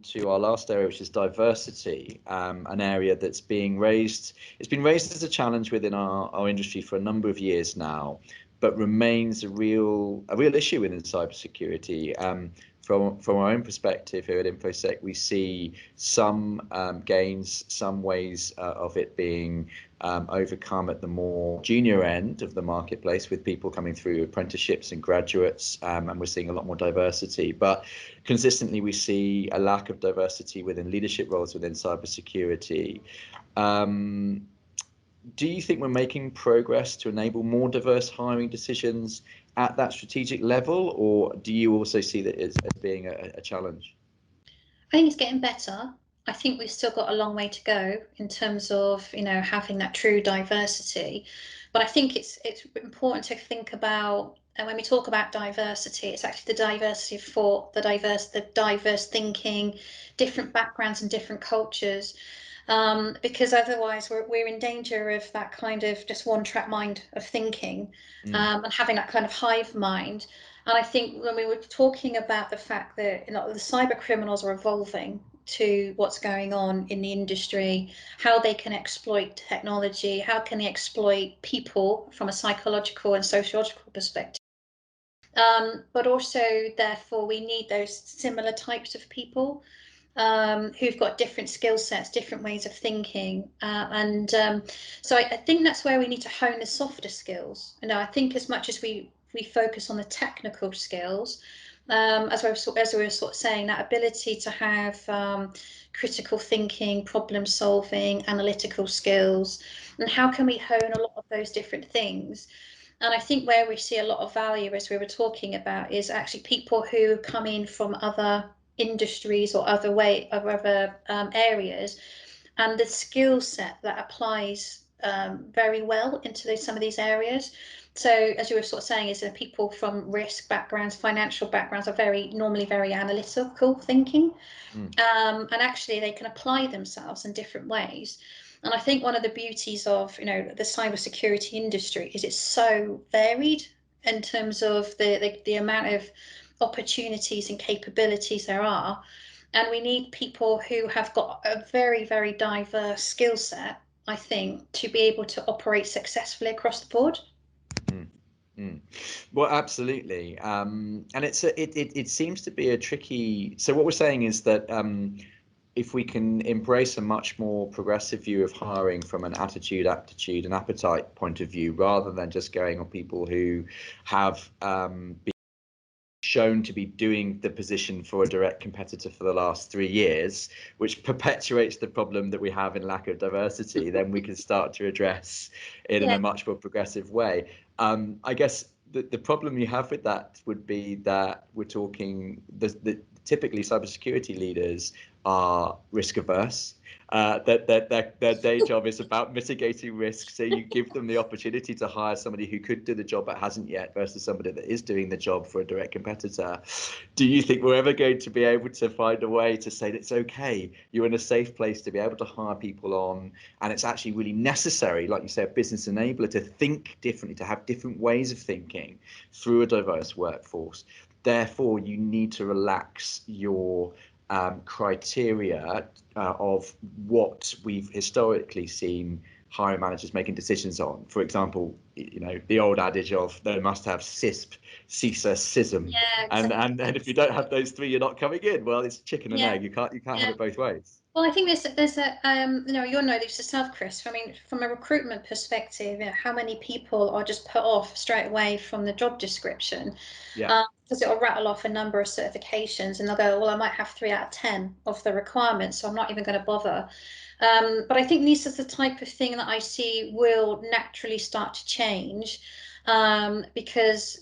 to our last area, which is diversity, an area that's being raised. It's been raised as a challenge within our industry for a number of years now, but remains a real issue within cybersecurity. From our own perspective here at InfoSec, we see some gains, some ways of it being overcome at the more junior end of the marketplace, with people coming through apprenticeships and graduates, and we're seeing a lot more diversity. But consistently, we see a lack of diversity within leadership roles within cybersecurity. Do you think we're making progress to enable more diverse hiring decisions at that strategic level, or do you also see that as being a challenge? I think it's getting better. I think we've still got a long way to go in terms of, having that true diversity. But I think it's important to think about, and when we talk about diversity, it's actually the diversity of thought, the diverse thinking, different backgrounds and different cultures. Because otherwise we're in danger of that kind of just one-track mind of thinking, and having that kind of hive mind. And I think when we were talking about the fact that the cyber criminals are evolving to what's going on in the industry, how they can exploit technology, how can they exploit people from a psychological and sociological perspective. But also, therefore, we need those similar types of people who've got different skill sets, different ways of thinking. So I think that's where we need to hone the softer skills. I think as much as we focus on the technical skills, as we were sort of saying, that ability to have critical thinking, problem solving, analytical skills, and how can we hone a lot of those different things. And I think where we see a lot of value, as we were talking about, is actually people who come in from other industries or other areas, and the skill set that applies very well into some of these areas. So as you were sort of saying, is that people from risk backgrounds, financial backgrounds, are normally very analytical thinking, and actually they can apply themselves in different ways. And I think one of the beauties of the cybersecurity industry is it's so varied in terms of the amount of opportunities and capabilities there are, and we need people who have got a very, very diverse skill set, I think, to be able to operate successfully across the board. Well, absolutely, and it seems to be a tricky. So what we're saying is that if we can embrace a much more progressive view of hiring from an attitude, aptitude, and appetite point of view, rather than just going on people who have been shown to be doing the position for a direct competitor for the last 3 years, which perpetuates the problem that we have in lack of diversity, then we can start to address it in a much more progressive way. I guess the problem you have with that would be that we're talking typically cybersecurity leaders are risk averse. Their day job is about mitigating risk, so you give them the opportunity to hire somebody who could do the job but hasn't yet, versus somebody that is doing the job for a direct competitor. Do you think we're ever going to be able to find a way to say that it's okay, you're in a safe place to be able to hire people on, and it's actually really necessary, like you say, a business enabler, to think differently, to have different ways of thinking through a diverse workforce? Therefore, you need to relax your criteria of what we've historically seen hiring managers making decisions on. For example, the old adage of they must have CISP, CISA, CISM, and if you don't have those three, you're not coming in. Well, it's chicken and egg. You can't have it both ways. Well, I think there's a you'll know this yourself, Chris. I mean, from a recruitment perspective, how many people are just put off straight away from the job description? Because it'll rattle off a number of certifications, and they'll go, well, I might have 3 out of 10 of the requirements, so I'm not even going to bother. But I think this is the type of thing that I see will naturally start to change, because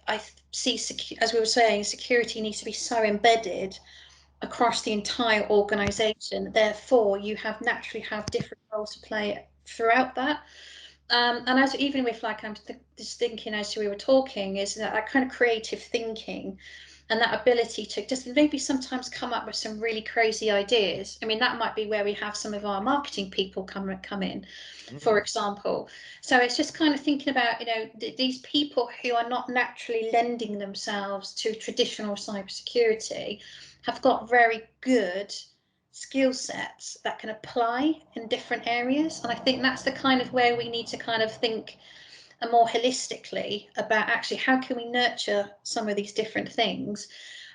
I see, as we were saying, security needs to be so embedded across the entire organization. Therefore, you naturally have different roles to play throughout that. And as even with, like, I'm just thinking as we were talking, is that kind of creative thinking and that ability to just maybe sometimes come up with some really crazy ideas. I mean, that might be where we have some of our marketing people come in, for example. So it's just kind of thinking about, these people who are not naturally lending themselves to traditional cybersecurity have got very good skill sets that can apply in different areas. And I think that's the kind of where we need to kind of think more holistically about actually how can we nurture some of these different things.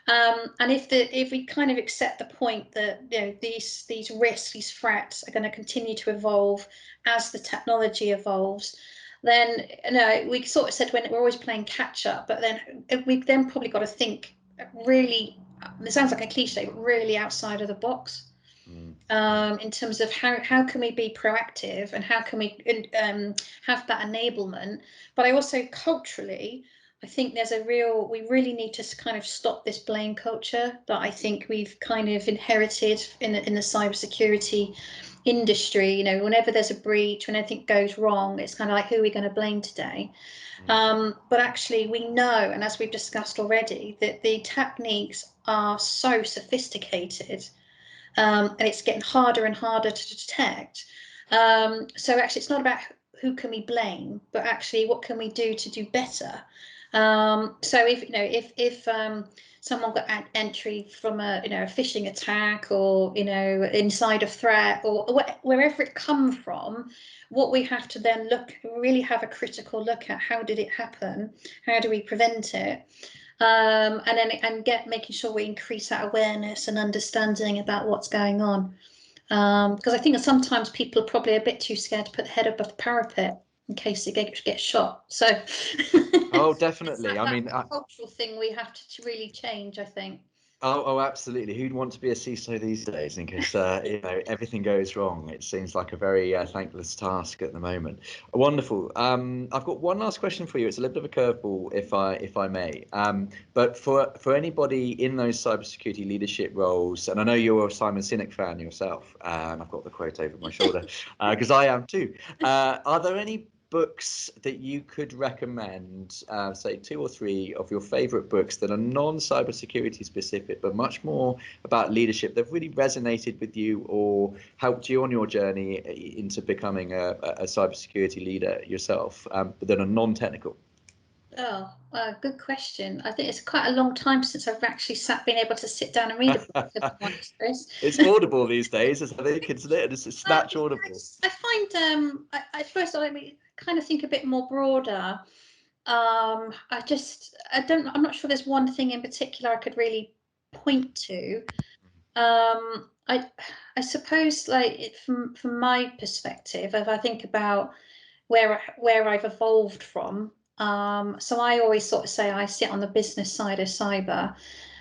And if we kind of accept the point that these risks, these threats are going to continue to evolve as the technology evolves, then we sort of said when we're always playing catch up, but then we've then probably got to think really, it sounds like a cliche, but really outside of the box. In terms of how can we be proactive and how can we have that enablement. But I also culturally, I think we really need to kind of stop this blame culture that I think we've kind of inherited in the cybersecurity industry. Whenever there's a breach, when anything goes wrong, it's kind of like, who are we going to blame today? But actually we know, and as we've discussed already, that the techniques are so sophisticated, and it's getting harder and harder to detect. So actually it's not about who can we blame, but actually what can we do to do better. So if someone got an entry from a phishing attack, or insider threat, or wherever it come from, what we have to then really have a critical look at: how did it happen? How do we prevent it? And making sure we increase that awareness and understanding about what's going on. Because I think that sometimes people are probably a bit too scared to put their head above the parapet in case they get shot. So Oh, definitely. I mean, cultural thing we have to really change, I think. Oh, absolutely. Who'd want to be a CISO these days? In case everything goes wrong, it seems like a very thankless task at the moment. Wonderful. I've got one last question for you. It's a little bit of a curveball, if I may. But for anybody in those cybersecurity leadership roles, and I know you're a Simon Sinek fan yourself, and I've got the quote over my shoulder because I am too. Are there any books that you could recommend, say 2 or 3 of your favorite books that are non-cybersecurity specific, but much more about leadership, that really resonated with you or helped you on your journey into becoming a cybersecurity leader yourself, but that are non-technical? Oh, good question. I think it's quite a long time since I've actually been able to sit down and read a book, to be honest, Chris. It's Audible these days, I think it's a Snatch Audible. I find I suppose let me kind of think a bit more broader. I'm not sure there's one thing in particular I could really point to. I suppose, like, from my perspective, if I think about where I've evolved from, so I always sort of say I sit on the business side of cyber,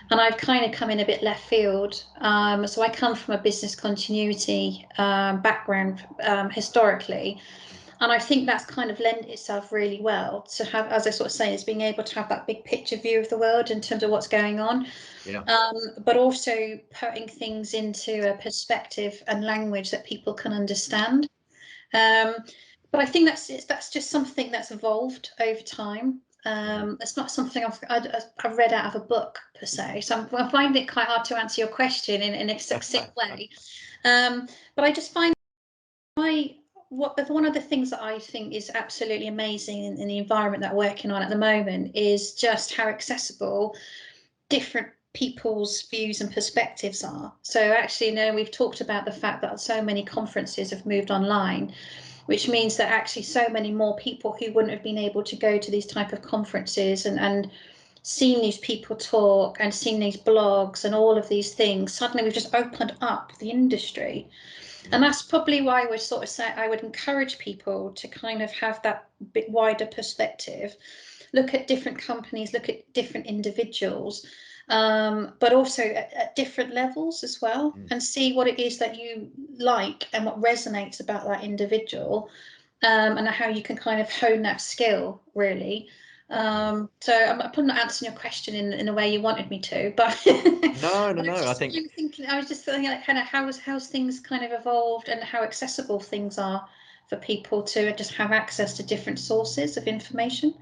and I've kind of come in a bit left field. So I come from a business continuity background historically, and I think that's kind of lent itself really well to have, as I sort of say, is being able to have that big picture view of the world in terms of what's going on. Yeah. But also putting things into a perspective and language that people can understand. But I think that's just something that's evolved over time. It's not something I've read out of a book per se. So I find it quite hard to answer your question in a succinct way. But I just find one of the things that I think is absolutely amazing in the environment that we're working on at the moment is just how accessible different people's views and perspectives are. So actually, we've talked about the fact that so many conferences have moved online, which means that actually so many more people who wouldn't have been able to go to these type of conferences and seen these people talk and seen these blogs and all of these things, suddenly we've just opened up the industry. And that's probably why I would sort of say I would encourage people to kind of have that bit wider perspective, look at different companies, look at different individuals, but also at different levels as well, and see what it is that you like and what resonates about that individual, and how you can kind of hone that skill, really. So I'm probably not answering your question in the way you wanted me to, but No. I think I was just thinking like kind of how's things kind of evolved and how accessible things are for people to just have access to different sources of information.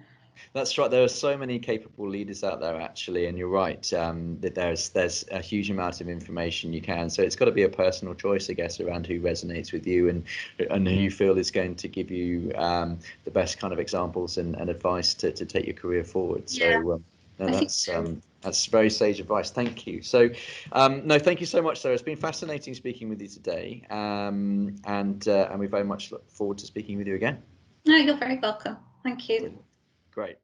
That's right. There are so many capable leaders out there, actually, and you're right, that there's a huge amount of information you can. So it's got to be a personal choice, I guess, around who resonates with you and who you feel is going to give you the best kind of examples and advice to take your career forward. Yeah, So no, I think so. that's very sage advice. Thank you. So no, thank you so much, Sarah. It's been fascinating speaking with you today, and we very much look forward to speaking with you again. No, you're very welcome. Thank you. Brilliant. Great.